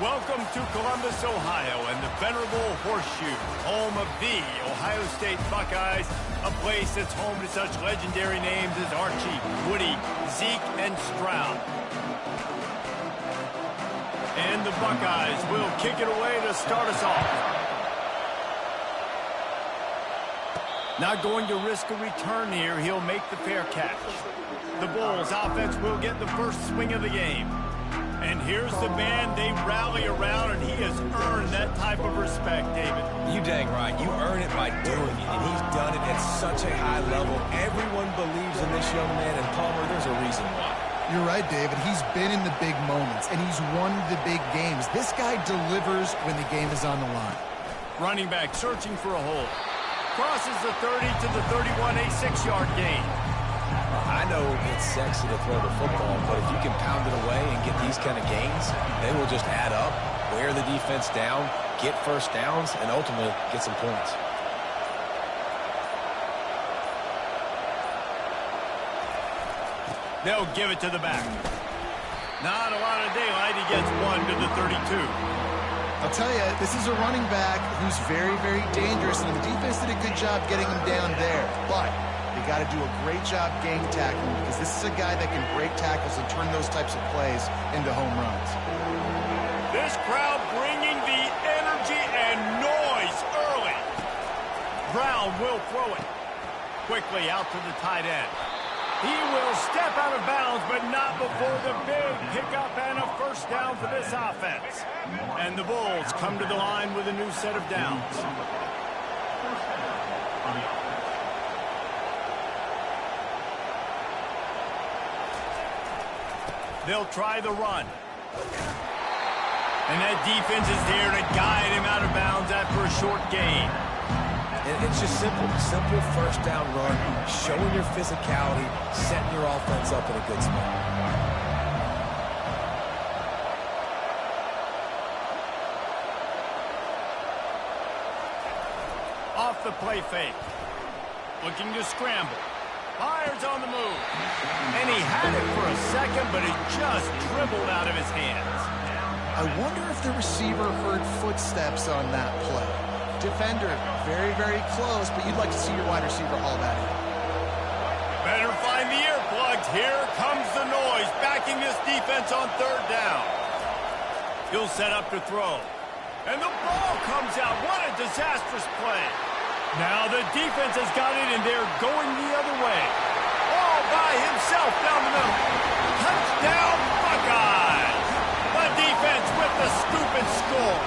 Welcome to Columbus, Ohio, and the venerable Horseshoe, home of the Ohio State Buckeyes, a place that's home to such legendary names as Archie, Woody, Zeke, and Stroud. And the Buckeyes will kick it away to start us off. Not going to risk a return here. He'll make the fair catch. The Bulls offense will get the first swing of the game. And here's the band they rally around, and he has earned that type of respect, David. You dang right. You earn it by doing it, and he's done it at such a high level. Everyone believes in this young man, and Palmer, there's a reason why. You're right, David. He's been in the big moments, and he's won the big games. This guy delivers when the game is on the line. Running back searching for a hole. Crosses the 30 to the 31, a 6-yard gain. I know it's sexy to throw the football, but if you can pound it away and get these kind of gains, they will just add up, wear the defense down, get first downs, and ultimately get some points. They'll give it to the back. Not a lot of daylight. He gets 1 to the 32. I'll tell you, this is a running back who's very, very dangerous, and the defense did a good job getting him down there. But you got to do a great job game tackling, because this is a guy that can break tackles and turn those types of plays into home runs. This crowd bringing the energy and noise early. Brown will throw it. Quickly out to the tight end. He will step out of bounds, but not before the big pickup and a first down for this offense. And the Bulls come to the line with a new set of downs. They'll try the run. And that defense is there to guide him out of bounds after a short gain. It's just simple first down run, showing your physicality, setting your offense up in a good spot. Off the play fake. Looking to scramble. Fires on the move. And he had it for a second, but it just dribbled out of his hands. I wonder if the receiver heard footsteps on that play. Defender, very, very close, but you'd like to see your wide receiver haul that in. Better find the earplugs. Here comes the noise, backing this defense on third down. He'll set up to throw. And the ball comes out. What a disastrous play. Now the defense has got it, and they're going the other way. All by himself down the middle. Touchdown, Buckeyes. The defense with the scoop and score.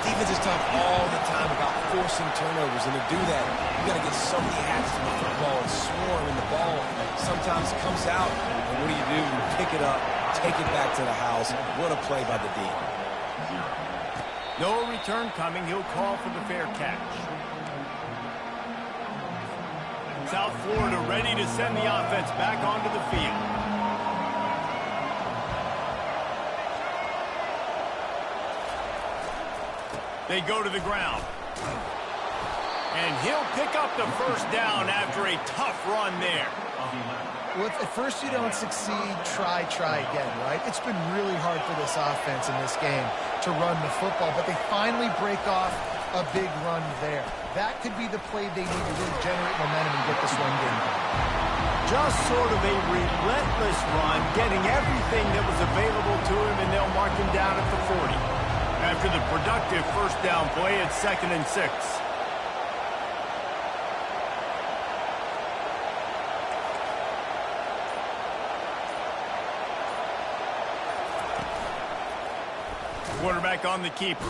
Defense is talk all the time about forcing turnovers, and to do that, you got to get so many hats to the football and swarm, and the ball sometimes comes out, and what do? You pick it up, take it back to the house. What a play by the D. No return coming. He'll call for the fair catch. South Florida ready to send the offense back onto the field. They go to the ground. And he'll pick up the first down after a tough run there. Well, if at first you don't succeed, try again, right? It's been really hard for this offense in this game to run the football, but they finally break off a big run there. That could be the play they need to really generate momentum and get this run game going. Just sort of a relentless run, getting everything that was available to him, and they'll mark him down at the 40. After the productive first down play, it's 2nd and 6. Quarterback on the keeper.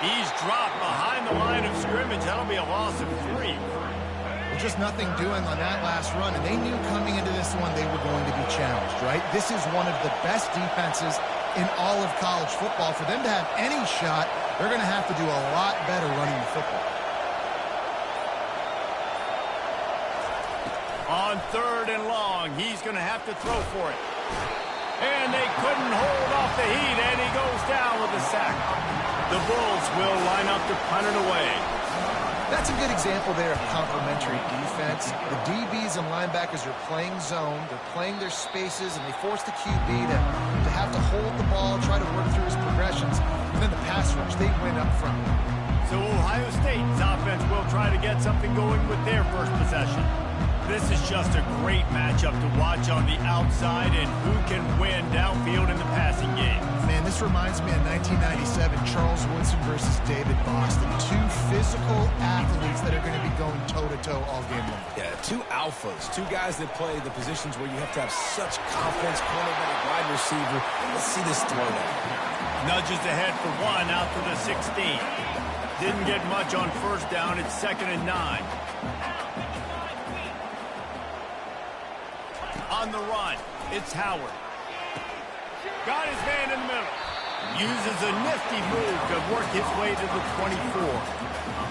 He's dropped behind the line of scrimmage. That'll be a loss of 3. Well, just nothing doing on that last run, and they knew coming into this one they were going to be challenged, right? This is one of the best defenses in all of college football. For them to have any shot, they're going to have to do a lot better running the football. On 3rd and long, he's going to have to throw for it. And they couldn't hold off the heat, and he goes down with a sack. The Bulls will line up to punt it away. That's a good example there of complementary defense. The DBs and linebackers are playing zone, they're playing their spaces, and they force the QB to have to hold the ball, try to work through his progressions, and then the pass rush, they win up front. So Ohio State's offense will try to get something going with their first possession. This is just a great matchup to watch on the outside and who can win downfield in the passing game. Man, this reminds me of 1997, Charles Woodson versus David Boston. Two physical athletes that are going to be going toe-to-toe all game long. Yeah, two alphas, two guys that play the positions where you have to have such confidence, cornerback, wide receiver. Let's see this throw now. Nudges ahead for one out to the 16. Didn't get much on first down. It's 2nd and 9. On the run, it's Howard. Got his man in the middle. Uses a nifty move to work his way to the 24.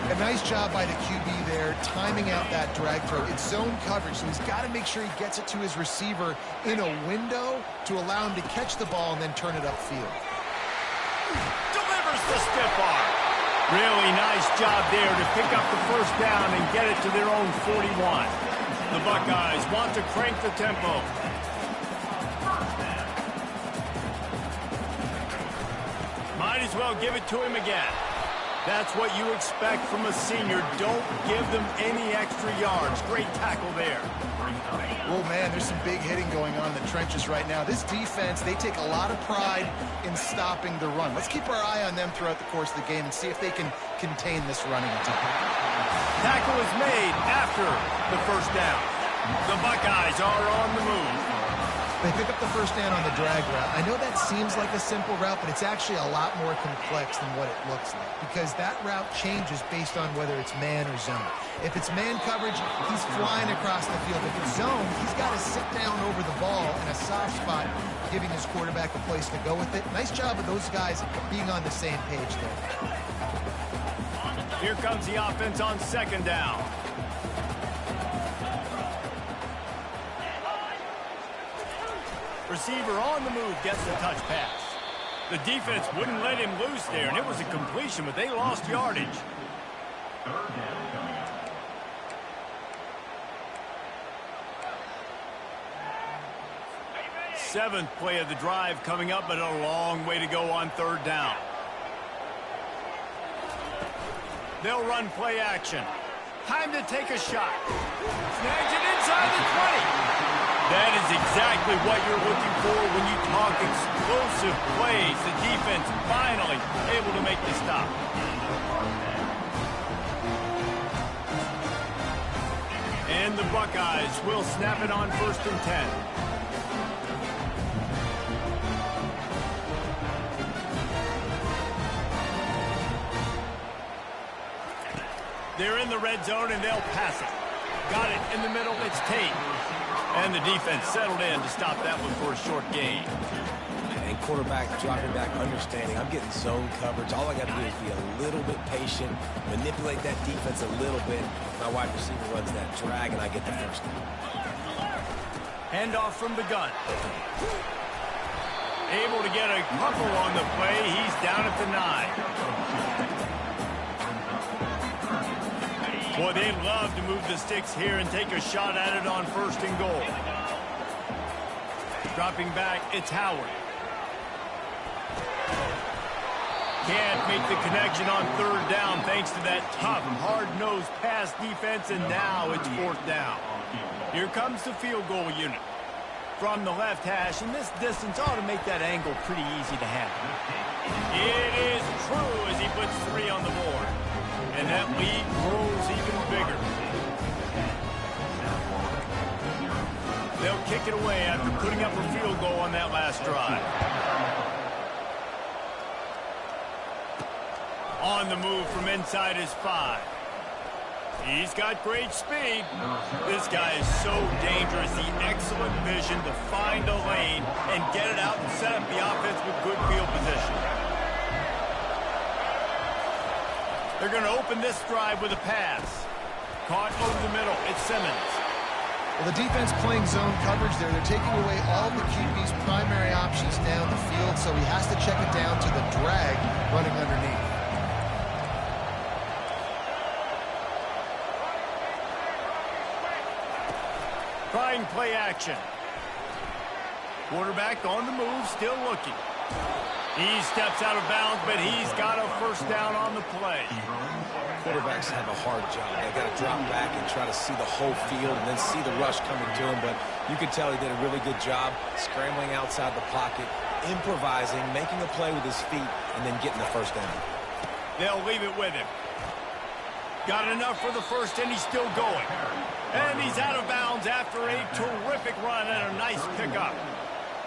A nice job by the QB there, timing out that drag throw. It's zone coverage, so he's got to make sure he gets it to his receiver in a window to allow him to catch the ball and then turn it upfield. Delivers the stiff arm. Really nice job there to pick up the first down and get it to their own 41. The Buckeyes want to crank the tempo. Might as well give it to him again. That's what you expect from a senior. Don't give them any extra yards. Great tackle there. Oh, man, there's some big hitting going on in the trenches right now. This defense, they take a lot of pride in stopping the run. Let's keep our eye on them throughout the course of the game and see if they can contain this running attack. Tackle is made after the first down. The Buckeyes are on the move. They pick up the first down on the drag route. I know that seems like a simple route, but it's actually a lot more complex than what it looks like because that route changes based on whether it's man or zone. If it's man coverage, he's flying across the field. If it's zone, he's got to sit down over the ball in a soft spot, giving his quarterback a place to go with it. Nice job of those guys being on the same page there. Here comes the offense on 2nd down. Receiver on the move gets the touch pass. The defense wouldn't let him loose there, and it was a completion, but they lost yardage. Seventh play of the drive coming up, but a long way to go on 3rd down. They'll run play action. Time to take a shot. Snags it inside the 20. That is exactly what you're looking for when you talk explosive plays. The defense finally able to make the stop. And the Buckeyes will snap it on 1st and 10. They're in the red zone, and they'll pass it. Got it in the middle. It's Tate. And the defense settled in to stop that one for a short gain. And quarterback dropping back, understanding I'm getting zone coverage. All I got to do is be a little bit patient, manipulate that defense a little bit. My wide receiver runs that drag, and I get the first down. Handoff from the gun. Able to get a couple on the play. He's down at the 9. Boy, they'd love to move the sticks here and take a shot at it on 1st and goal. Dropping back, it's Howard. Can't make the connection on 3rd down thanks to that tough, hard-nosed pass defense, and now it's 4th down. Here comes the field goal unit. From the left hash, and this distance ought to make that angle pretty easy to handle. It is true as he puts 3 on the board. And that lead grows even bigger. They'll kick it away after putting up a field goal on that last drive. On the move from inside his 5. He's got great speed. This guy is so dangerous. The excellent vision to find a lane and get it out and set up the offense with good field position. They're going to open this drive with a pass. Caught over the middle. It's Simmons. Well, the defense playing zone coverage there. They're taking away all the QB's primary options down the field, so he has to check it down to the drag running underneath. Trying play action. Quarterback on the move, still looking. He steps out of bounds, but he's got a first down on the play. Quarterbacks have a hard job. They've got to drop back and try to see the whole field and then see the rush coming to him. But you can tell he did a really good job scrambling outside the pocket, improvising, making a play with his feet, and then getting the first down. They'll leave it with him. Got enough for the first, and he's still going. And he's out of bounds after a terrific run and a nice pickup.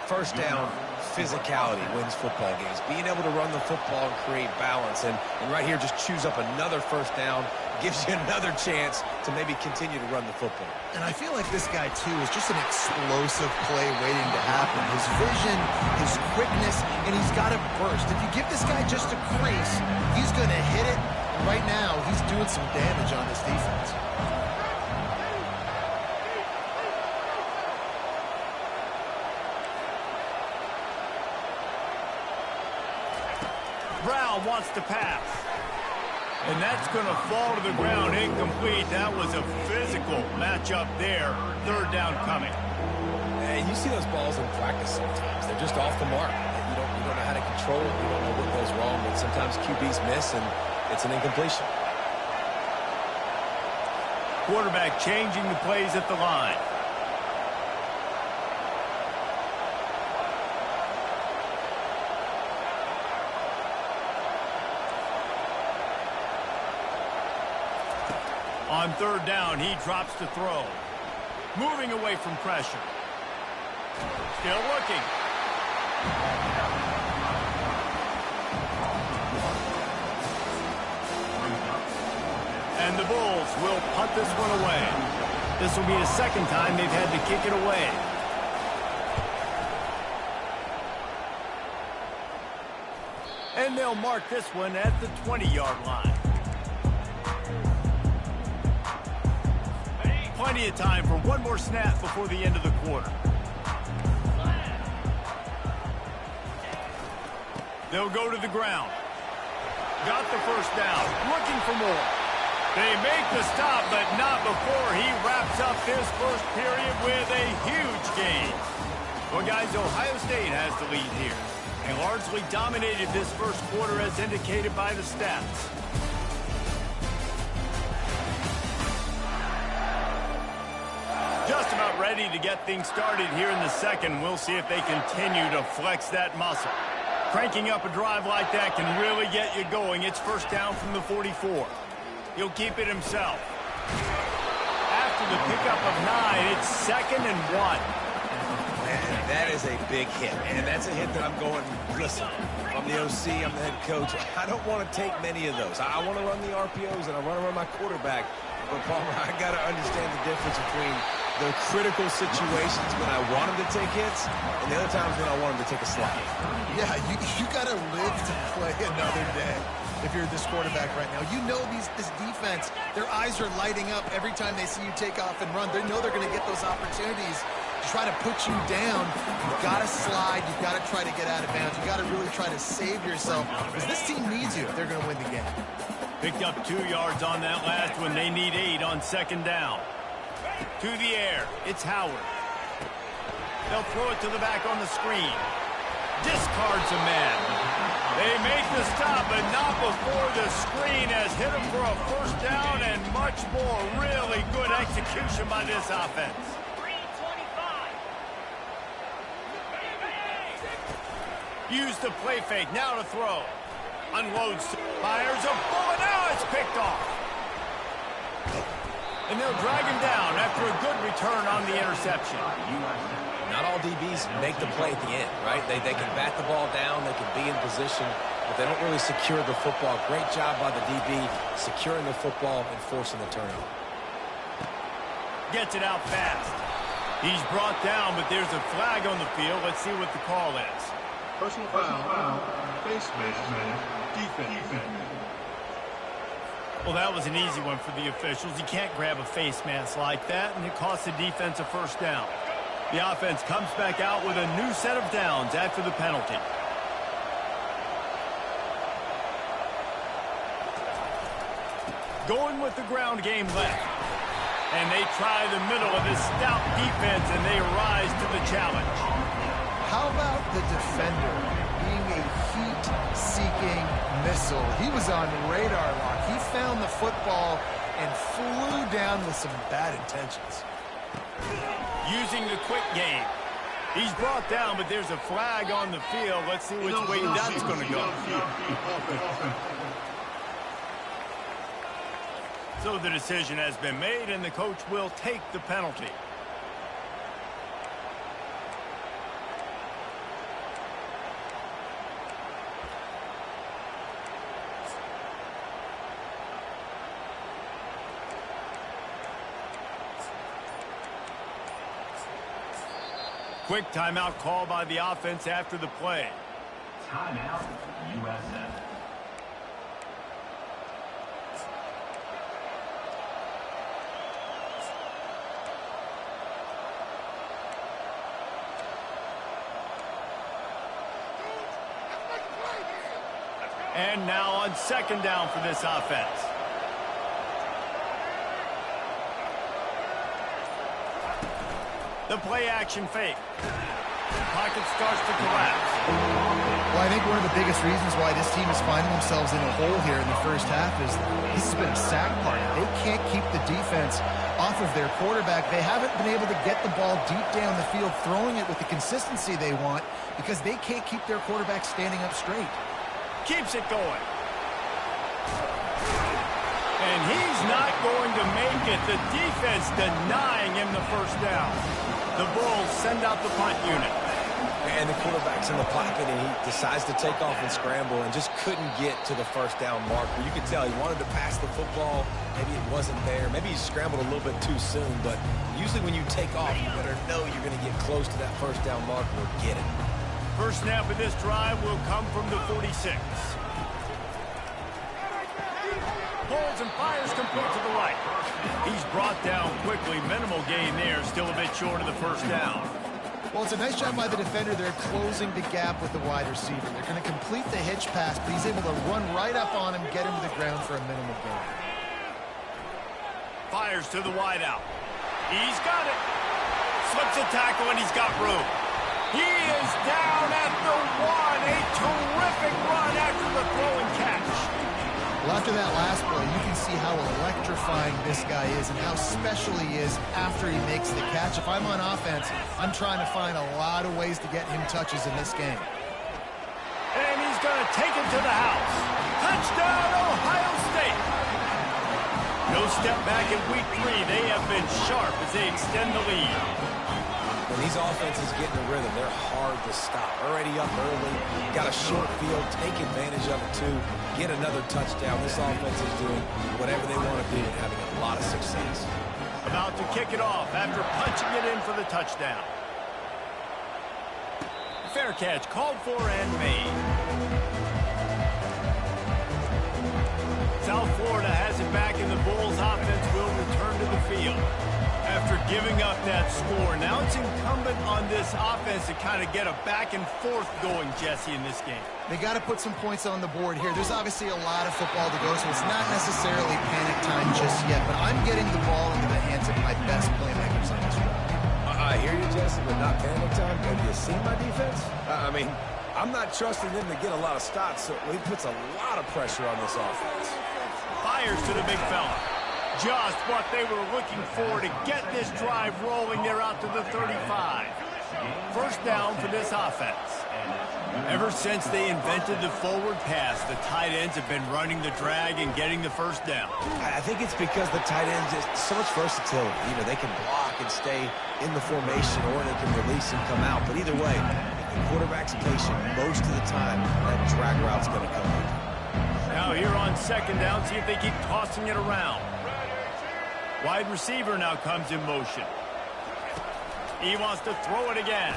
First down, physicality wins football games. Being able to run the football and create balance. And right here, just choose up another first down, gives you another chance to maybe continue to run the football. And I feel like this guy, too, is just an explosive play waiting to happen. His vision, his quickness, and he's got to burst. If you give this guy just a crease, he's going to hit it. Right now, he's doing some damage on this defense. Brown wants to pass. And that's going to fall to the ground incomplete. That was a physical matchup there. Third down coming. And you see those balls in practice sometimes. They're just off the mark. You don't know how to control it. You don't know what goes wrong. But sometimes QBs miss, and it's an incompletion. Quarterback changing the plays at the line. On third down, he drops to throw. Moving away from pressure. Still looking. And the Bulls will punt this one away. This will be the second time they've had to kick it away. And they'll mark this one at the 20-yard line. Plenty of time for one more snap before the end of the quarter. They'll go to the ground. Got the first down. Looking for more. They make the stop, but not before he wraps up this first period with a huge gain. Well, guys, Ohio State has the lead here. They largely dominated this first quarter as indicated by the stats. Just about ready to get things started here in the second. We'll see if they continue to flex that muscle. Cranking up a drive like that can really get you going. It's first down from the 44. He'll keep it himself. After the pickup of 9, it's 2nd and 1. Man, that is a big hit. And that's a hit that I'm going, listen, I'm the OC, I'm the head coach. I don't want to take many of those. I want to run the RPOs, and I want to run my quarterback. But, Palmer, I got to understand the difference between the critical situations when I want him to take hits and the other times when I want him to take a slide. Yeah, you got to live to play another day. If you're this quarterback right now, you know this defense, their eyes are lighting up every time they see you take off and run. They know they're going to get those opportunities to try to put you down. You've got to slide. You've got to try to get out of bounds. You've got to really try to save yourself because this team needs you if they're going to win the game. Picked up 2 yards on that last one. They need 8 on second down. To the air. It's Howard. They'll throw it to the back on the screen. Discards a man. They make the stop, but not before the screen has hit him for a first down and much more. Really good execution by this offense. Use the play fake. Now to throw. Unloads. Fires a bullet. Now it's picked off. And they'll drag him down after a good return on the interception. Not all DBs make the play at the end, right? They can bat the ball down, they can be in position, but they don't really secure the football. Great job by the DB securing the football and forcing the turnover. Gets it out fast. He's brought down, but there's a flag on the field. Let's see what the call is. Personal foul, face mask, defense. Well, that was an easy one for the officials. You can't grab a face mask like that, and it costs the defense a first down. The offense comes back out with a new set of downs after the penalty. Going with the ground game left. And they try the middle of this stout defense, and they rise to the challenge. How about the defender being a heat-seeking missile? He was on radar lock. He found the football and flew down with some bad intentions. Using the quick game. He's brought down, but there's a flag on the field. Let's see which way that's going to go. So the decision has been made, and the coach will take the penalty. Quick timeout call by the offense after the play. Timeout, USA. And now on second down for this offense. The play action fake. Pocket starts to collapse. Well, I think one of the biggest reasons why this team is finding themselves in a hole here in the first half is this has been a sack party. They can't keep the defense off of their quarterback. They haven't been able to get the ball deep down the field, throwing it with the consistency they want because they can't keep their quarterback standing up straight. Keeps it going. And he's not going to make it. The defense denying him the first down. The Bulls send out the punt unit. And the quarterback's in the pocket, and he decides to take off and scramble and just couldn't get to the first down marker. You could tell he wanted to pass the football. Maybe it wasn't there. Maybe he scrambled a little bit too soon. But usually when you take off, you better know you're going to get close to that first down marker or get it. First snap of this drive will come from the 46. Pulls and fires complete to the right. He's brought down quickly. Minimal gain there. Still a bit short of the first down. Well, it's a nice job by the defender. They're closing the gap with the wide receiver. They're going to complete the hitch pass, but he's able to run right up on him, get him to the ground for a minimal gain. Fires to the wide out. He's got it. Slips a tackle, and he's got room. He is down at the one. A terrific run after the throw and catch. Well, after that last play, you can see how electrifying this guy is and how special he is after he makes the catch. If I'm on offense, I'm trying to find a lot of ways to get him touches in this game. And he's going to take it to the house. Touchdown, Ohio State. No step back in week 3. They have been sharp as they extend the lead. When these offenses get in a rhythm, they're hard to stop. Already up early, got a short field, take advantage of it too, get another touchdown. This offense is doing whatever they want to do and having a lot of success. About to kick it off after punching it in for the touchdown. Fair catch called for and made. South Florida has it back, and the Bulls offense will return to the field. After giving up that score, now it's incumbent on this offense to kind of get a back and forth going, Jesse, in this game. They got to put some points on the board here. There's obviously a lot of football to go, so it's not necessarily panic time just yet, but I'm getting the ball into the hands of my best playmakers on this drive. I hear you, Jesse, but not panic time. Have you seen my defense? I mean, I'm not trusting them to get a lot of stops, so he puts a lot of pressure on this offense. Fires to the big fella. Just what they were looking for to get this drive rolling. They're out to the 35. First down for this offense. Ever since they invented the forward pass, the tight ends have been running the drag and getting the first down. I think it's because the tight ends is so much versatility. You know, they can block and stay in the formation, or they can release and come out. But either way, if the quarterback's patient, most of the time, that drag route's going to come up. Now here on second down, see if they keep tossing it around. Wide receiver now comes in motion. He wants to throw it again.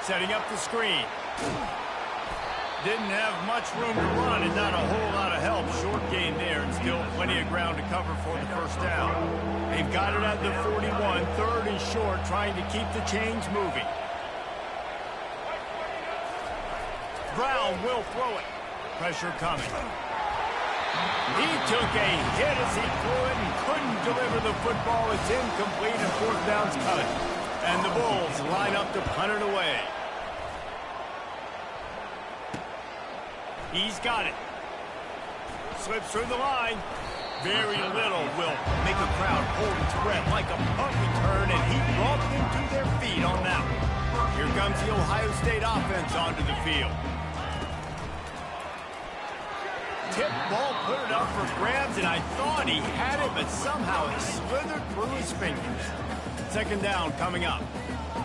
Setting up the screen. Didn't have much room to run and not a whole lot of help. Short gain there and still plenty of ground to cover for the first down. They've got it at the 41, third and short, trying to keep the chains moving. Brown will throw it. Pressure coming. He took a hit as he threw it and couldn't deliver the football. It's incomplete and fourth down's coming. And the Bulls line up to punt it away. He's got it. Slips through the line. Very little will make a crowd hold its breath like a punt return, and he brought them to their feet on that one. Here comes the Ohio State offense onto the field. Tip ball, put it up for grabs, and I thought he had it, but somehow it slithered through his fingers. Second down coming up.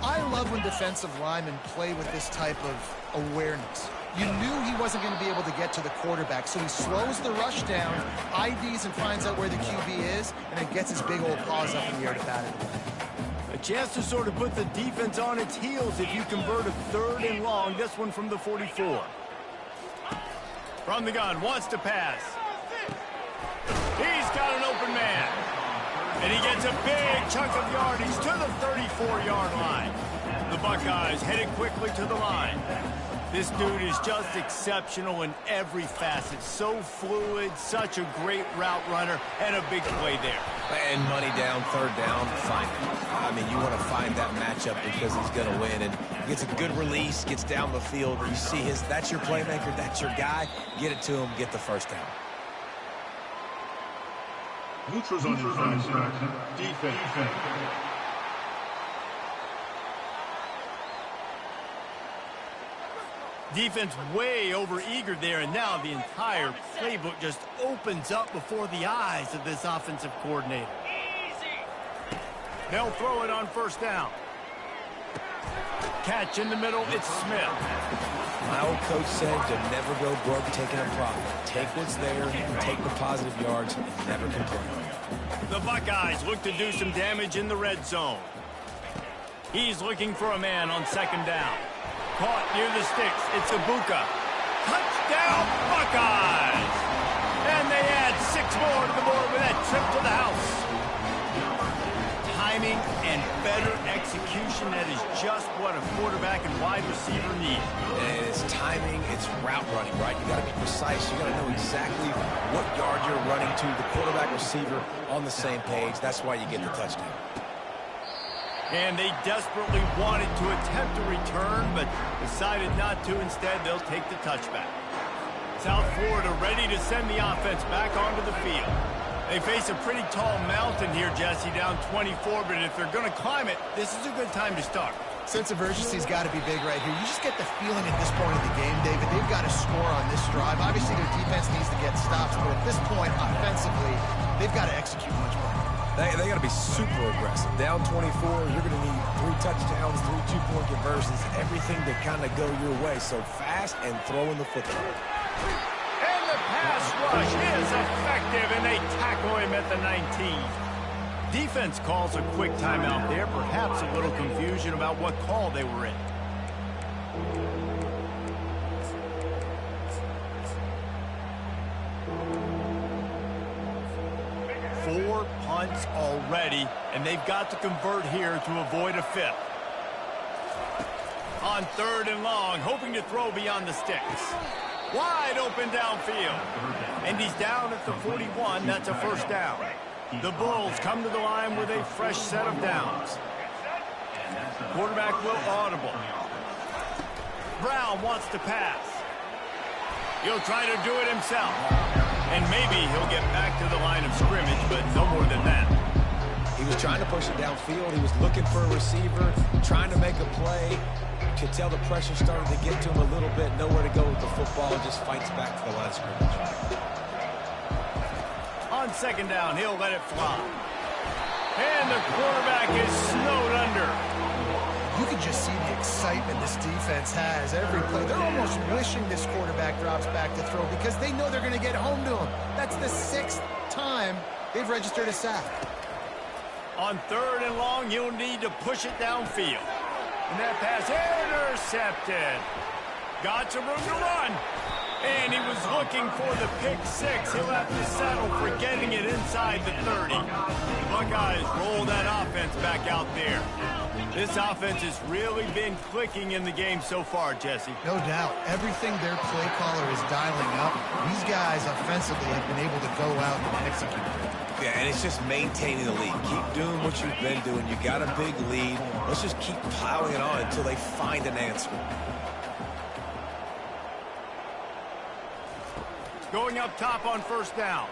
I love when defensive linemen play with this type of awareness. You knew he wasn't going to be able to get to the quarterback, so he slows the rush down, IDs and finds out where the QB is, and then gets his big old paws up in the air to bat it away. A chance to sort of put the defense on its heels if you convert a third and long. This one from the 44. From the gun, wants to pass. He's got an open man. And he gets a big chunk of yardage to the 34-yard line. The Buckeyes headed quickly to the line. This dude is just exceptional in every facet. So fluid, such a great route runner, and a big play there. And money down, third down, find him. I mean, you want to find that matchup because he's going to win. And gets a good release, gets down the field. You see that's your playmaker, that's your guy. Get it to him, get the first down. Neutrals on infraction. Defense. Defense way over-eager there, and now the entire playbook just opens up before the eyes of this offensive coordinator. They'll throw it on first down. Catch in the middle, it's Smith. My old coach said to never go broke taking a profit. Take what's there, take the positive yards, and never complain. The Buckeyes look to do some damage in the red zone. He's looking for a man on second down. Caught near the sticks. It's Ibuka. Touchdown, Buckeyes! And they add 6 more to the board with that trip to the house. Timing and better execution, that is just what a quarterback and wide receiver need. And it's timing, it's route running, right? You got to be precise. You got to know exactly what yard you're running to. The quarterback receiver on the same page. That's why you get the touchdown. And they desperately wanted to attempt a return, but decided not to. Instead, they'll take the touchback. South Florida ready to send the offense back onto the field. They face a pretty tall mountain here, Jesse, down 24, but if they're going to climb it, this is a good time to start. Sense of urgency's got to be big right here. You just get the feeling at this point of the game, David, they've got to score on this drive. Obviously, their defense needs to get stops, but at this point, offensively, they've got to execute much better. They got to be super aggressive. Down 24, you're going to need 3 touchdowns, 3 two-point conversions, everything to kind of go your way. So fast and throwing the football. And the pass rush is effective, and they tackle him at the 19. Defense calls a quick timeout there. Perhaps a little confusion about what call they were in. Four punts already, and they've got to convert here to avoid a 5th. On third and long, hoping to throw beyond the sticks. Wide open downfield. And he's down at the 41. That's a first down. The Bulls come to the line with a fresh set of downs. Quarterback will audible. Brown wants to pass. He'll try to do it himself. And maybe he'll get back to the line of scrimmage, but no more than that. He was trying to push it downfield. He was looking for a receiver, trying to make a play. Could tell the pressure started to get to him a little bit. Nowhere to go with the football. Just fights back to the line of scrimmage. On second down, he'll let it fly. And the quarterback is snowed under. You can just see the excitement this defense has every play. They're almost wishing this quarterback drops back to throw because they know they're going to get home to him. That's the 6th time they've registered a sack. On third and long, you'll need to push it downfield. And that pass intercepted. Got some room to run. And he was looking for the pick six. He'll have to settle for getting it inside the 30. The Buckeyes roll that offense back out there. This offense has really been clicking in the game so far, Jesse. No doubt. Everything their play caller is dialing up, these guys offensively have been able to go out and execute. Yeah, and it's just maintaining the lead. Keep doing what you've been doing. You got a big lead. Let's just keep piling it on until they find an answer. Going up top on first down.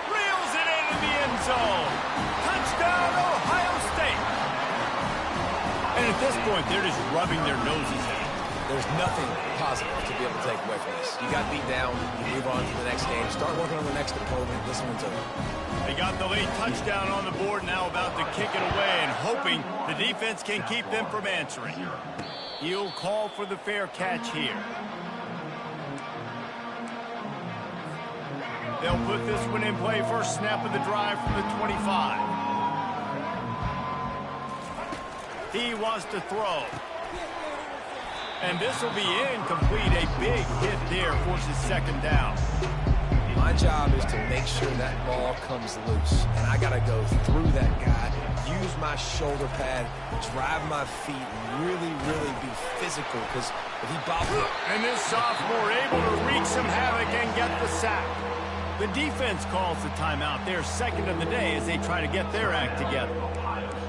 Reels it into the end zone. Touchdown, Ohio State. And at this point, they're just rubbing their noses in it. There's nothing positive to be able to take away from this. You got beat down, you move on to the next game, start working on the next opponent. This one's over. They got the late touchdown on the board, now about to kick it away and hoping the defense can keep them from answering. He'll call for the fair catch here. They'll put this one in play, first snap of the drive from the 25. He wants to throw. And this will be incomplete. A big hit there forces second down. My job is to make sure that ball comes loose. And I got to go through that guy, use my shoulder pad, drive my feet, and really, really be physical. Because if he bobbles it. And this sophomore able to wreak some havoc and get the sack. The defense calls the timeout. They're second of the day as they try to get their act together.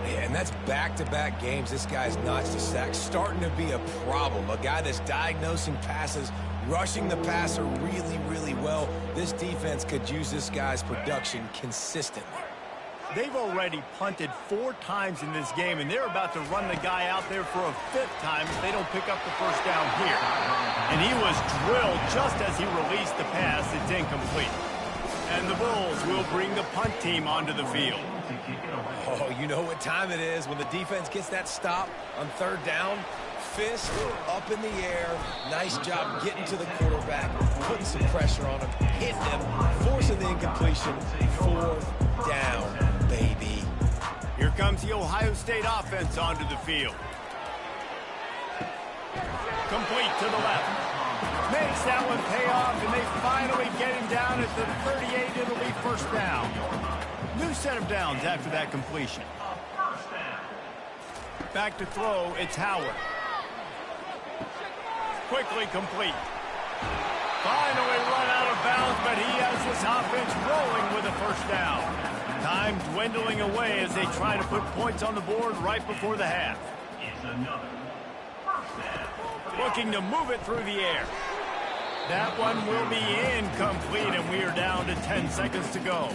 Yeah, and that's back-to-back games. This guy's notched a sack, starting to be a problem. A guy that's diagnosing passes, rushing the passer really, really well. This defense could use this guy's production consistently. They've already punted 4 times in this game, and they're about to run the guy out there for a 5th time if they don't pick up the first down here. And he was drilled just as he released the pass. It's incomplete. And the Bulls will bring the punt team onto the field. Oh, you know what time it is when the defense gets that stop on third down. Fist up in the air. Nice job getting to the quarterback, putting some pressure on him, hitting him, forcing the incompletion. 4th down, baby. Here comes the Ohio State offense onto the field. Complete to the left. Makes that one pay off, and they finally get him down at the 38. It'll be first down. New set of downs after that completion. Back to throw, it's Howard. Quickly complete. Finally run out of bounds, but he has this offense rolling with a first down. Time dwindling away as they try to put points on the board right before the half. Looking to move it through the air. That one will be incomplete, and we are down to 10 seconds to go.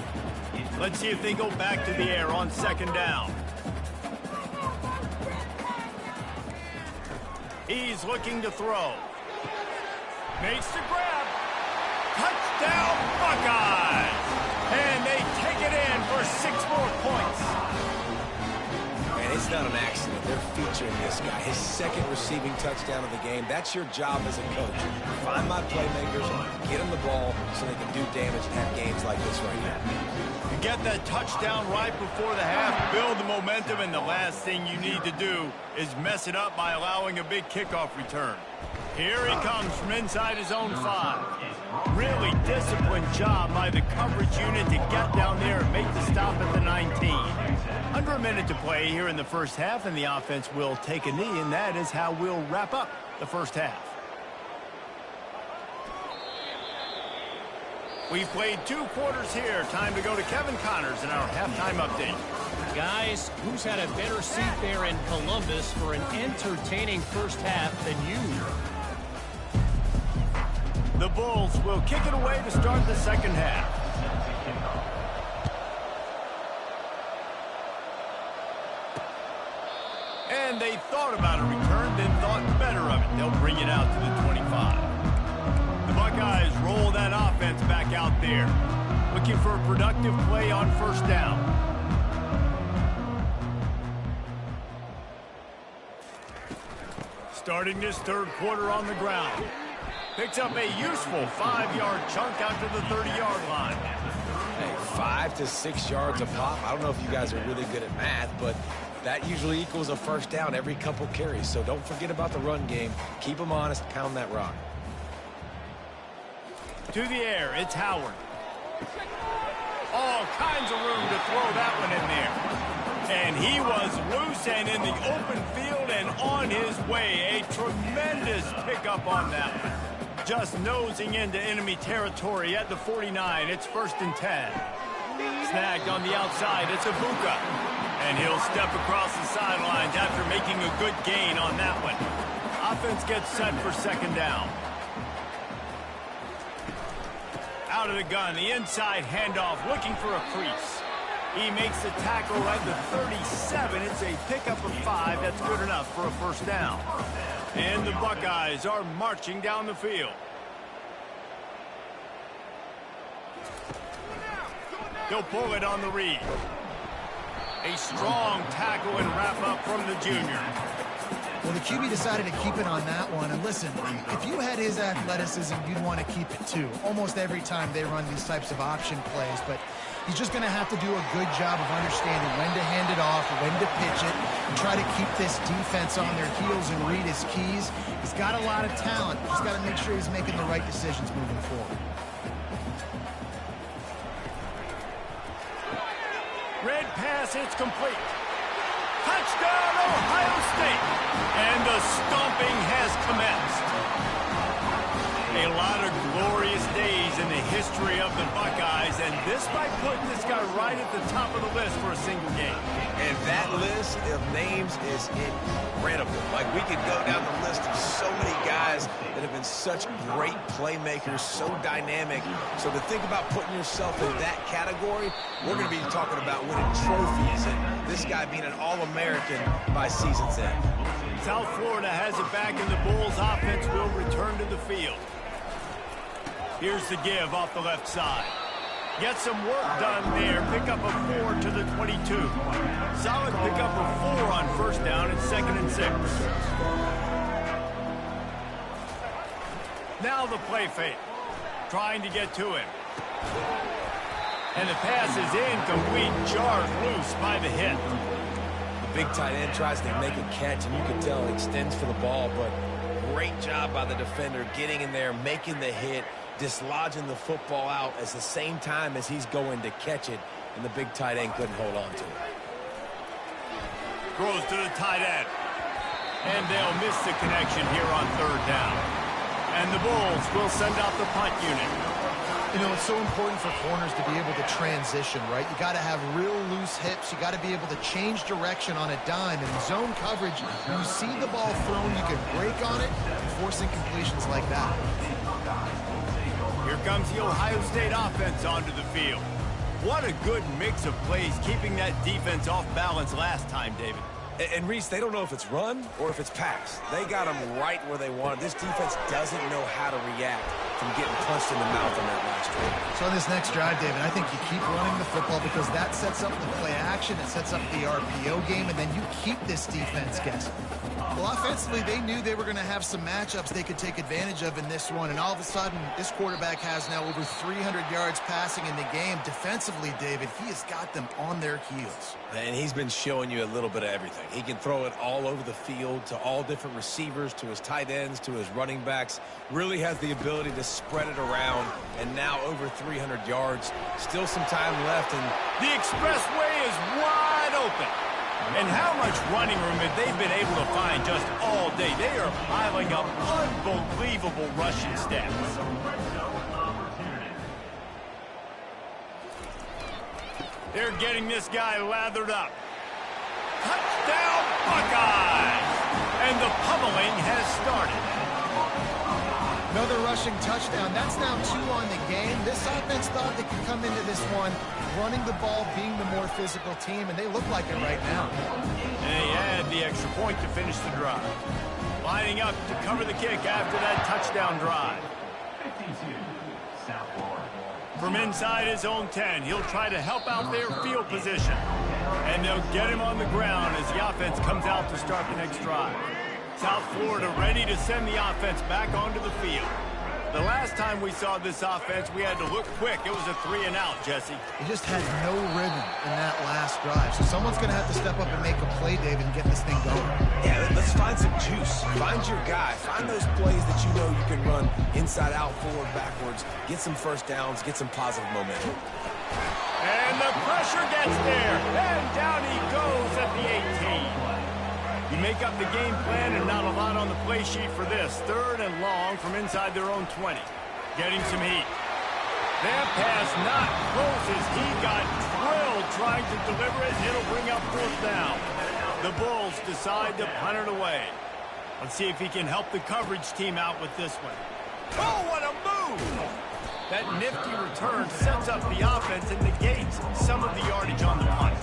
Let's see if they go back to the air on second down. He's looking to throw. Makes the grab. Touchdown, Buckeyes! And they take it in for 6 more points. And it's not an accident. They're featuring this guy. His 2nd receiving touchdown of the game. That's your job as a coach. Find my playmakers, get them the ball so they can do damage and have games like this right now. You get that touchdown right before the half, build the momentum, and the last thing you need to do is mess it up by allowing a big kickoff return. Here he comes from inside his own 5. Really disciplined job by the coverage unit to get down there and make the stop at the 19. Under a minute to play here in the first half, and the offense will take a knee, and that is how we'll wrap up the first half. We've played 2 quarters here. Time to go to Kevin Connors in our halftime update. Guys, who's had a better seat there in Columbus for an entertaining first half than you? The Bulls will kick it away to start the second half. And they thought about a return, then thought better of it. They'll bring it out to the 25. The Buckeyes roll that offense back out there. Looking for a productive play on first down. Starting this third quarter on the ground. Picks up a useful 5-yard chunk out to the 30-yard line. Hey, 5 to 6 yards a pop. I don't know if you guys are really good at math, but that usually equals a first down every couple carries. So don't forget about the run game. Keep them honest. Pound that rock. To the air, it's Howard. All kinds of room to throw that one in there. And he was loose and in the open field and on his way. A tremendous pickup on that one. Just nosing into enemy territory at the 49. It's 1st and 10. Snagged on the outside, it's Ibuka. And he'll step across the sidelines after making a good gain on that one. Offense gets set for 2nd down. Out of the gun, the inside handoff, looking for a crease. He makes the tackle at the 37. It's a pickup of 5. That's good enough for a 1st down. And the Buckeyes are marching down the field. He'll pull it on the read. A strong tackle and wrap up from the junior. Well, the QB decided to keep it on that one. And listen, if you had his athleticism, you'd want to keep it too. Almost every time they run these types of option plays. But he's just going to have to do a good job of understanding when to hand it off, when to pitch it, and try to keep this defense on their heels and read his keys. He's got a lot of talent. He's got to make sure he's making the right decisions moving forward. Red pass, it's complete. Touchdown, Ohio State. And the stomping has commenced. A lot of glorious days in the history of the Buckeyes, and this might put this guy right at the top of the list for a single game. And that list of names is incredible. Like, we could go down the list of so many guys that have been such great playmakers, so dynamic. So to think about putting yourself in that category, we're going to be talking about winning trophies and this guy being an All-American by season's end. South Florida has it back, and the Bulls offense will return to the field. Here's the give off the left side. Get some work done there. Pick up a 4 to the 22. Solid pickup of 4 on 1st down. It's 2nd and 6. Now the play fake. Trying to get to him. And the pass is incomplete. Jarred loose by the hit. The big tight end tries to make a catch, and you can tell it extends for the ball, but great job by the defender getting in there, making the hit, dislodging the football out at the same time as he's going to catch it, and the big tight end couldn't hold on to it. Throws to the tight end. And they'll miss the connection here on 3rd down. And the Bulls will send out the punt unit. You know, it's so important for corners to be able to transition, right? You got to have real loose hips. You got to be able to change direction on a dime. In zone coverage, you see the ball thrown, you can break on it, forcing completions like that. Here comes the Ohio State offense onto the field. What a good mix of plays, keeping that defense off balance last time, David. And Reese, they don't know if it's run or if it's pass. They got them right where they want it. This defense doesn't know how to react from getting punched in the mouth on that last drive. So on this next drive, David, I think you keep running the football because that sets up the play action, it sets up the RPO game, and then you keep this defense guessing. Well, offensively, they knew they were going to have some matchups they could take advantage of in this one, and all of a sudden, this quarterback has now over 300 yards passing in the game. Defensively, David, he has got them on their heels. And he's been showing you a little bit of everything. He can throw it all over the field to all different receivers, to his tight ends, to his running backs. Really has the ability to spread it around, and now over 300 yards. Still some time left, and the expressway is wide open. And how much running room have they been able to find just all day? They are piling up unbelievable rushing stats. They're getting this guy lathered up. Touchdown, Buckeyes! And the pummeling has started. Another rushing touchdown. That's now 2 on the game. This offense thought they could come into this one running the ball, being the more physical team, and they look like it right now. They add the extra point to finish the drive. Lining up to cover the kick after that touchdown drive. 52, South Florida. From inside his own 10, he'll try to help out their field position. And they'll get him on the ground as the offense comes out to start the next drive. South Florida ready to send the offense back onto the field. The last time we saw this offense, we had to look quick. It was a 3-and-out, Jesse. He just had no rhythm in that last drive. So someone's going to have to step up and make a play, David, and get this thing going. Yeah, let's find some juice. Find your guy. Find those plays that you know you can run inside out, forward, backwards. Get some first downs. Get some positive momentum. And the pressure gets there. And down he goes at the 18. You make up the game plan and not a lot on the play sheet for this. 3rd and long from inside their own 20. Getting some heat. That pass not close as he got drilled trying to deliver it, and it'll bring up 4th down. The Bulls decide to punt it away. Let's see if he can help the coverage team out with this one. Oh, what a move! That nifty return sets up the offense and negates some of the yardage on the punt.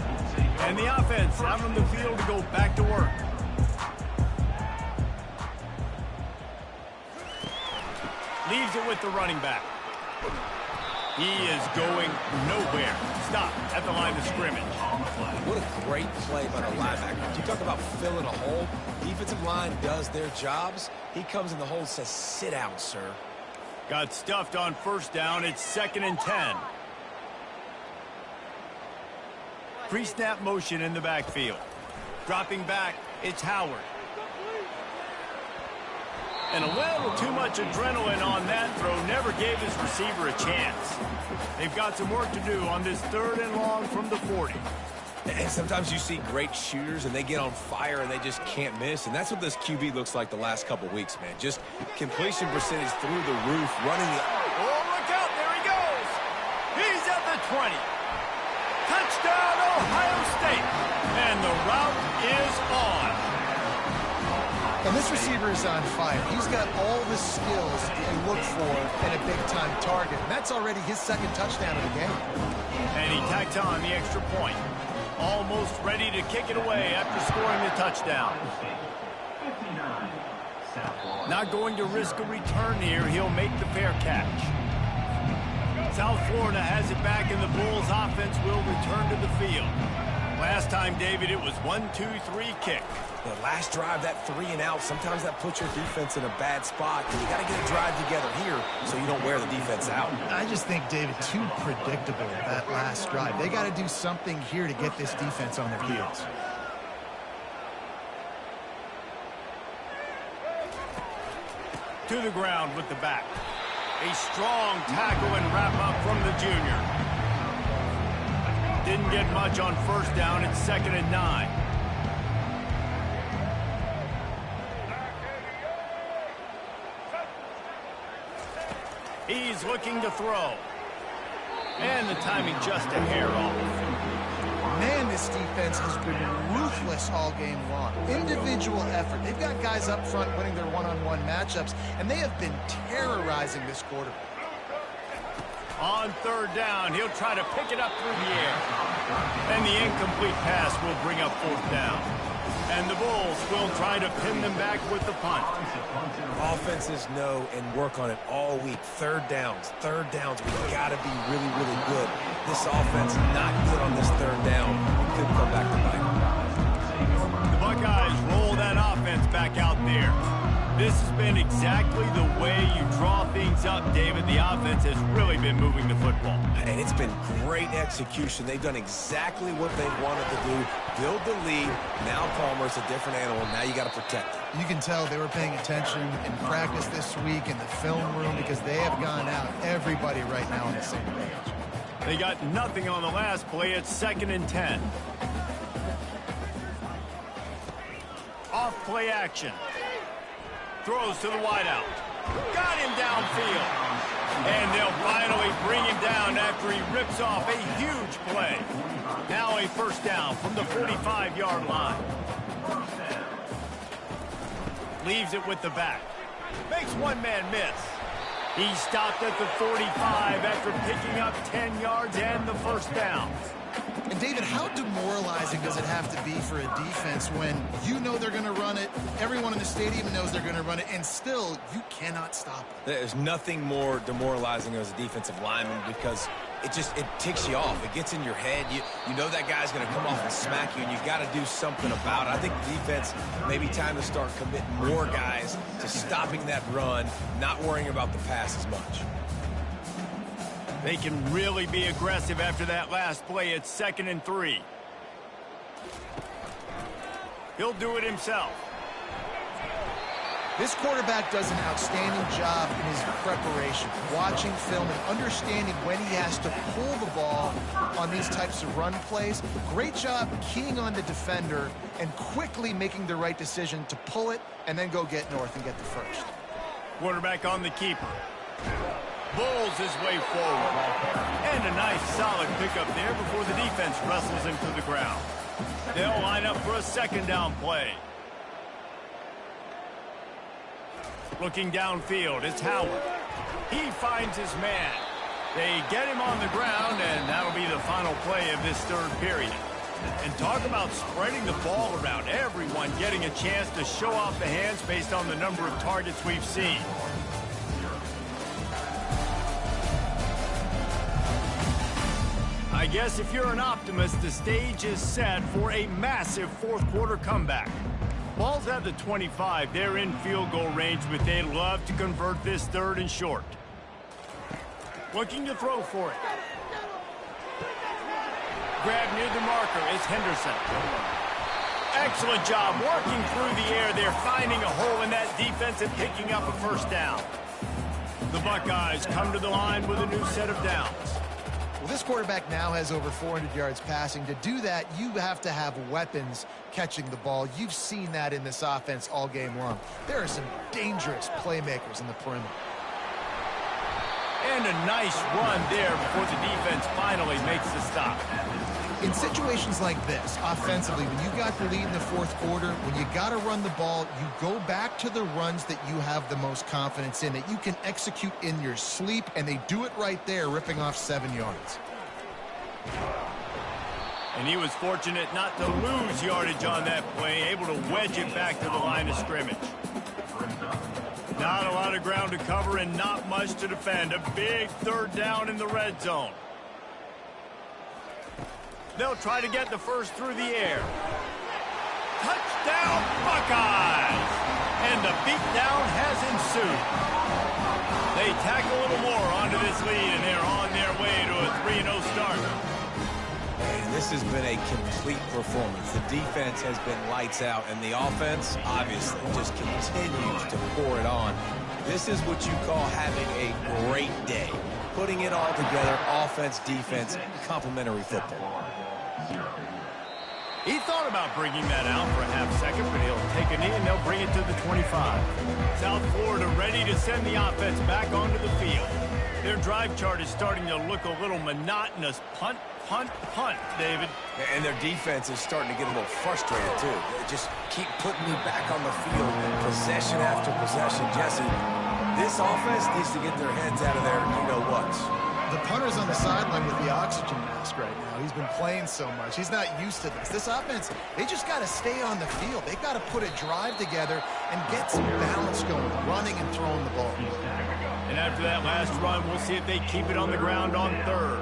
And the offense out on the field to go back to work. Leaves it with the running back. He is going nowhere. Stop at the line of scrimmage. What a great play by the linebacker. You talk about filling a hole. Defensive line does their jobs. He comes in the hole and says, sit down, sir. Got stuffed on 1st down. It's 2nd and 10. Pre-snap motion in the backfield. Dropping back, it's Howard. And a little too much adrenaline on that throw. Never gave his receiver a chance. They've got some work to do on this 3rd and long from the 40. And sometimes you see great shooters, and they get on fire, and they just can't miss. And that's what this QB looks like the last couple weeks, man. Just completion percentage through the roof, running the... Oh, look out. There he goes. He's at the 20. Touchdown, Ohio State. And the route is on. And this receiver is on fire. He's got all the skills you look for in a big-time target. And that's already his 2nd touchdown of the game. And he tacked on the extra point. Almost ready to kick it away after scoring the touchdown. Not going to risk a return here. He'll make the fair catch. South Florida has it back, and the Bulls offense will return to the field. Last time, David, it was 1-2-3 kick. The last drive, that 3-and-out, sometimes that puts your defense in a bad spot. And you got to get a drive together here so you don't wear the defense out. I just think, David, too predictable, that last drive. They got to do something here to get this defense on their heels. To the ground with the back. A strong tackle and wrap up from the junior. Didn't get much on 1st down. It's 2nd and 9. He's looking to throw. And the timing just a hair off. Man, this defense has been ruthless all game long. Individual effort. They've got guys up front winning their one-on-one matchups, and they have been terrorizing this quarterback. On 3rd down, he'll try to pick it up through the air. And the incomplete pass will bring up 4th down. And the Bulls will try to pin them back with the punt. Offenses know and work on it all week. 3rd downs. We've got to be really, really good. This offense not good on this 3rd down. It could come back to bite. The Buckeyes roll that offense back out there. This has been exactly the way you draw things up, David. The offense has really been moving the football. And it's been great execution. They've done exactly what they wanted to do. Build the lead. Now Palmer's a different animal. Now you got to protect it. You can tell they were paying attention in practice this week in the film room because they have gone out. Everybody right now on the same page. They got nothing on the last play. It's 2nd and 10. Off play action. Throws to the wideout. Got him downfield. And they'll finally bring him down after he rips off a huge play. Now a 1st down from the 45-yard line. Leaves it with the back. Makes one man miss. He stopped at the 45 after picking up 10 yards and the 1st down. And, David, how demoralizing does it have to be for a defense when you know they're going to run it, everyone in the stadium knows they're going to run it, and still you cannot stop it? There's nothing more demoralizing as a defensive lineman because it ticks you off. It gets in your head. You know that guy's going to come off and smack you, and you've got to do something about it. I think the defense, maybe time to start committing more guys to stopping that run, not worrying about the pass as much. They can really be aggressive after that last play. It's 2nd and 3. He'll do it himself. This quarterback does an outstanding job in his preparation, watching film and understanding when he has to pull the ball on these types of run plays. Great job keying on the defender and quickly making the right decision to pull it and then go get north and get the first. Quarterback on the keeper. Bulls his way forward. And a nice solid pickup there before the defense wrestles him to the ground. They'll line up for a 2nd down play. Looking downfield, it's Howard. He finds his man. They get him on the ground, and that'll be the final play of this 3rd period. And talk about spreading the ball around. Everyone getting a chance to show off the hands based on the number of targets we've seen. I guess if you're an optimist, the stage is set for a massive 4th quarter comeback. Ball's at the 25. They're in field goal range, but they'd love to convert this 3rd and short. Looking to throw for it. Grab near the marker is Henderson. Excellent job working through the air. They're finding a hole in that defense and picking up a 1st down. The Buckeyes come to the line with a new set of downs. Well, this quarterback now has over 400 yards passing. To do that, you have to have weapons catching the ball. You've seen that in this offense all game long. There are some dangerous playmakers in the perimeter. And a nice run there before the defense finally makes the stop. In situations like this, offensively, when you got the lead in the 4th quarter, when you got to run the ball, you go back to the runs that you have the most confidence in, that you can execute in your sleep, and they do it right there, ripping off 7 yards. And he was fortunate not to lose yardage on that play, able to wedge it back to the line of scrimmage. Not a lot of ground to cover and not much to defend. A big 3rd down in the red zone. They'll try to get the first through the air. Touchdown, Buckeyes! And the beatdown has ensued. They tack a little more onto this lead, and they're on their way to a 3-0 start. And this has been a complete performance. The defense has been lights out, and the offense, obviously, just continues to pour it on. This is what you call having a great day. Putting it all together, offense, defense, complementary football. He thought about bringing that out for a half-second, but he'll take a knee and they'll bring it to the 25. South Florida ready to send the offense back onto the field. Their drive chart is starting to look a little monotonous. Punt, punt, punt, David. And their defense is starting to get a little frustrated, too. They just keep putting me back on the field, possession after possession. Jesse, this offense needs to get their heads out of their you-know-whats. The punter's on the sideline with the oxygen mask right now. He's been playing so much. He's not used to this. This offense, they just got to stay on the field. They've got to put a drive together and get some balance going, running and throwing the ball. And after that last run, we'll see if they keep it on the ground on 3rd.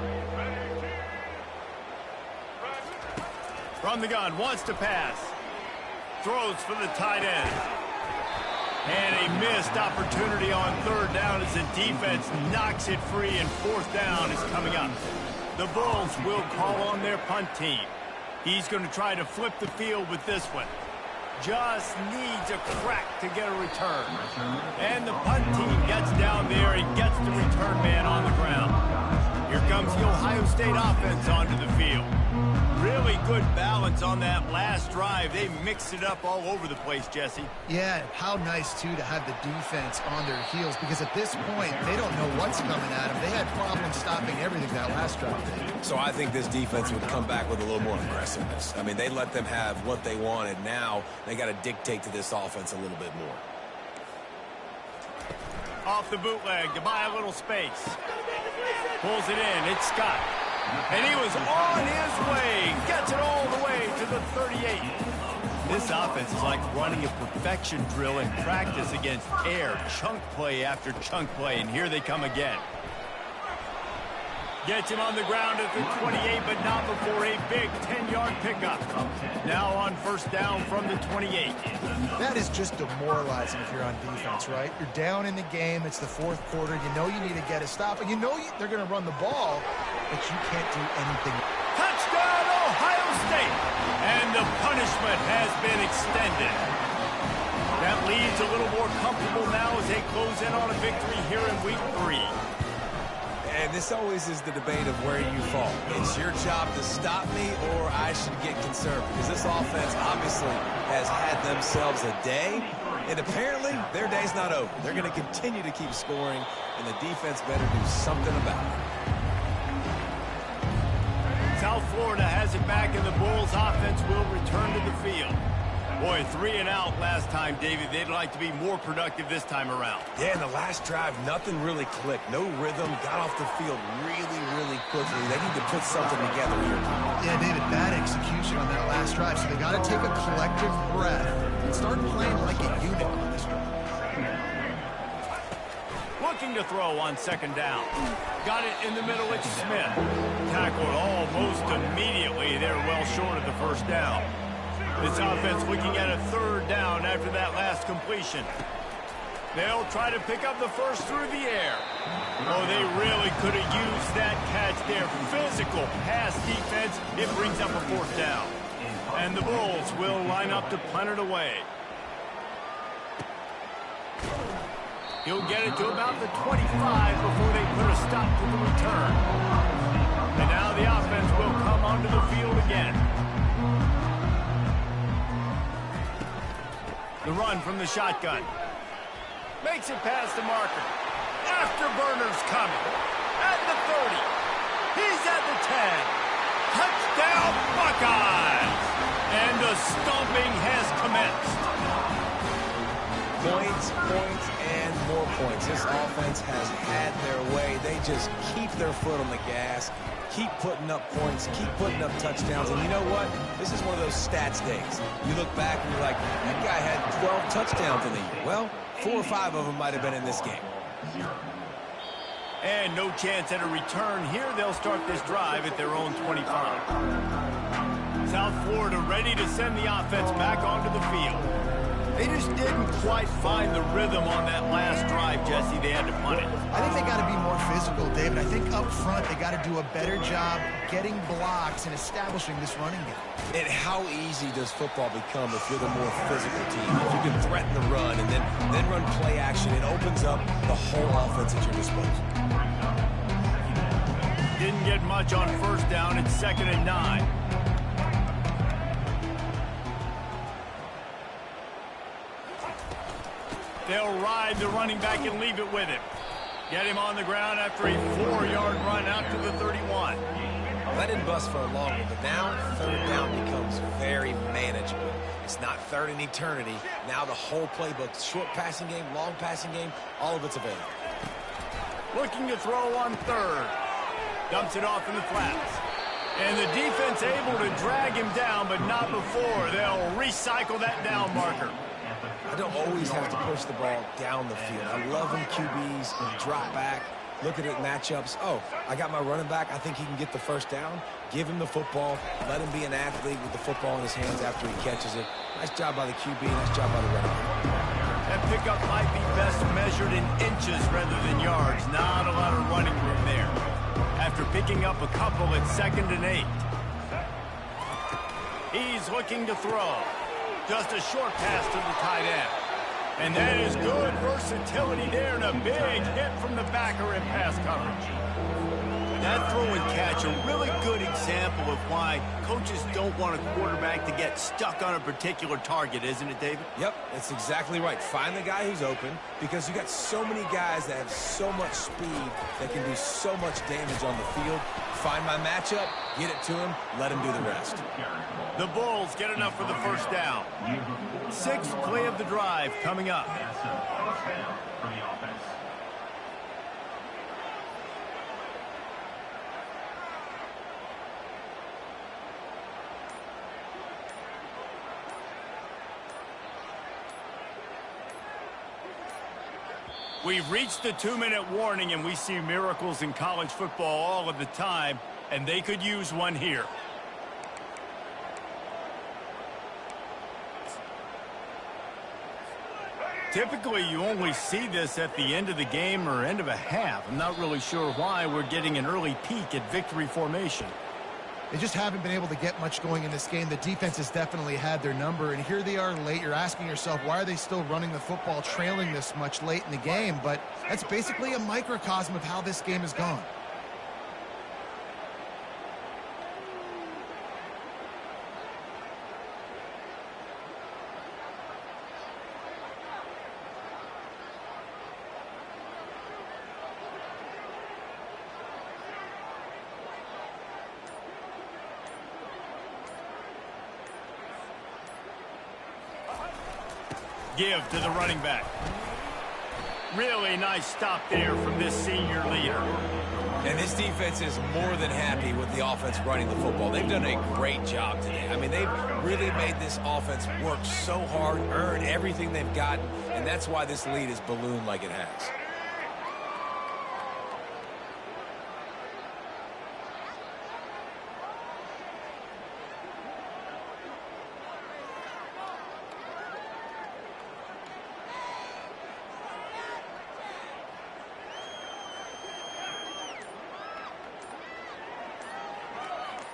From the gun, wants to pass. Throws for the tight end. And a missed opportunity on 3rd down as the defense knocks it free, and 4th down is coming up. The Bulls will call on their punt team. He's going to try to flip the field with this one. Just needs a crack to get a return. And the punt team gets down there and gets the return man on the ground. Here comes the Ohio State offense onto the field. Really good balance on that last drive. They mixed it up all over the place, Jesse. Yeah, how nice, too, to have the defense on their heels, because at this point, they don't know what's coming at them. They had problems stopping everything that last drive. So I think this defense would come back with a little more aggressiveness. I mean, they let them have what they wanted. Now they got to dictate to this offense a little bit more. Off the bootleg to buy a little space. Pulls it in. It's Scott. And he was on his way. Gets it all the way to the 38. This offense is like running a perfection drill in practice against air. Chunk play after chunk play. And here they come again. Gets him on the ground at the 28, but not before a big 10-yard pickup. Now on first down from the 28. That is just demoralizing if you're on defense, right? You're down in the game. It's the fourth quarter. You know you need to get a stop, and you know they're going to run the ball, but you can't do anything. Touchdown, Ohio State! And the punishment has been extended. That leads a little more comfortable now as they close in on a victory here in Week 3. And this always is the debate of where you fall. It's your job to stop me, or I should get concerned, because this offense obviously has had themselves a day, and apparently their day's not over. They're going to continue to keep scoring, and the defense better do something about it. South Florida has it back, and the Bulls offense will return to the field. Boy, 3 and out last time, David. They'd like to be more productive this time around. Yeah, in the last drive, nothing really clicked. No rhythm. Got off the field really, really quickly. They need to put something together here. Yeah, David, bad execution on that last drive. So they got to take a collective breath and start playing like a unit on this drive. Looking to throw on second down. Got it in the middle. It's Smith. Tackled almost immediately. They're well short of the first down. This offense looking at a third down after that last completion. They'll try to pick up the first through the air. Oh, they really could have used that catch there. Physical pass defense. It brings up a fourth down. And the Bulls will line up to punt it away. He'll get it to about the 25 before they put a stop to the return. And now the offense will come onto the field again. The run from the shotgun. Makes it past the marker. Afterburner's coming. At the 30. He's at the 10. Touchdown, Buckeyes! And the stomping has commenced. Points, points, and more points. This offense has had their way. They just keep their foot on the gas, keep putting up points, keep putting up touchdowns. And you know what? This is one of those stats days. You look back and you're like, that guy had 12 touchdowns in the year. Well, 4 or 5 of them might have been in this game. And no chance at a return here. They'll start this drive at their own 25. South Florida ready to send the offense back onto the field. They just didn't quite find the rhythm on that last drive, Jesse. They had to punt it. I think they got to be more physical, David. I think up front they got to do a better job getting blocks and establishing this running game. And how easy does football become if you're the more physical team? If you can threaten the run and then run play action, it opens up the whole offense at your disposal. Didn't get much on first down. It's 2nd and 9. They'll ride the running back and leave it with him. Get him on the ground after a 4-yard run out to the 31. That didn't bust for a long one, but now third down becomes very manageable. It's not third in eternity. Now the whole playbook, short passing game, long passing game, all of it's available. Looking to throw on third. Dumps it off in the flats. And the defense able to drag him down, but not before. They'll recycle that down marker. I don't always have to push the ball down the field. I love when QBs drop back, look at it matchups. Oh, I got my running back. I think he can get the first down. Give him the football. Let him be an athlete with the football in his hands after he catches it. Nice job by the QB. Nice job by the running back. That pickup might be best measured in inches rather than yards. Not a lot of running room there. After picking up a couple, it's 2nd and 8. He's looking to throw. Just a short pass to the tight end. And that is good versatility there and a big hit from the backer in pass coverage. That throw and catch, a really good example of why coaches don't want a quarterback to get stuck on a particular target, isn't it, David? Yep, that's exactly right. Find the guy who's open, because you got so many guys that have so much speed that can do so much damage on the field. Find my matchup, get it to him, let him do the rest. The Bulls get enough for the first down. 6th play of the drive coming up. We've reached the 2-minute warning, and we see miracles in college football all of the time, and they could use one here. Typically, you only see this at the end of the game or end of a half. I'm not really sure why we're getting an early peek at victory formation. They just haven't been able to get much going in this game. The defense has definitely had their number, and here they are late. You're asking yourself, why are they still running the football, trailing this much late in the game? But that's basically a microcosm of how this game has gone. Give to the running back. Really nice stop there from this senior leader. And this defense is more than happy with the offense running the football. They've done a great job today. I mean, they've really made this offense work so hard, earn everything they've gotten, and that's why this lead is ballooned like it has.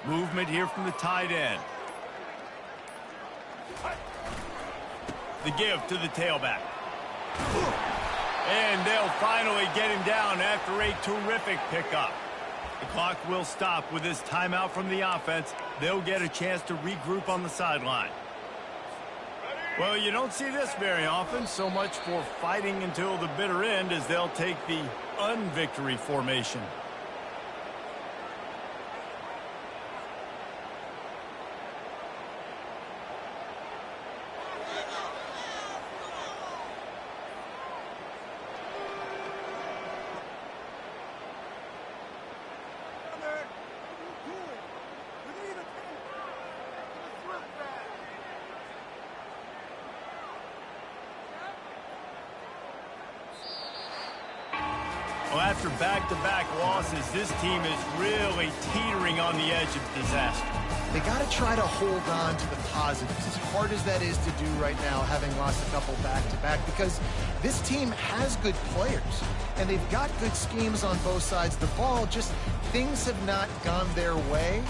Movement here from the tight end. The give to the tailback. And they'll finally get him down after a terrific pickup. The clock will stop with this timeout from the offense. They'll get a chance to regroup on the sideline. Well, you don't see this very often. So much for fighting until the bitter end as they'll take the unvictory formation. Well, after back-to-back losses, this team is really teetering on the edge of disaster. They got to try to hold on to the positives, as hard as that is to do right now, having lost a couple back-to-back, because this team has good players, and they've got good schemes on both sides of the ball, just things have not gone their way.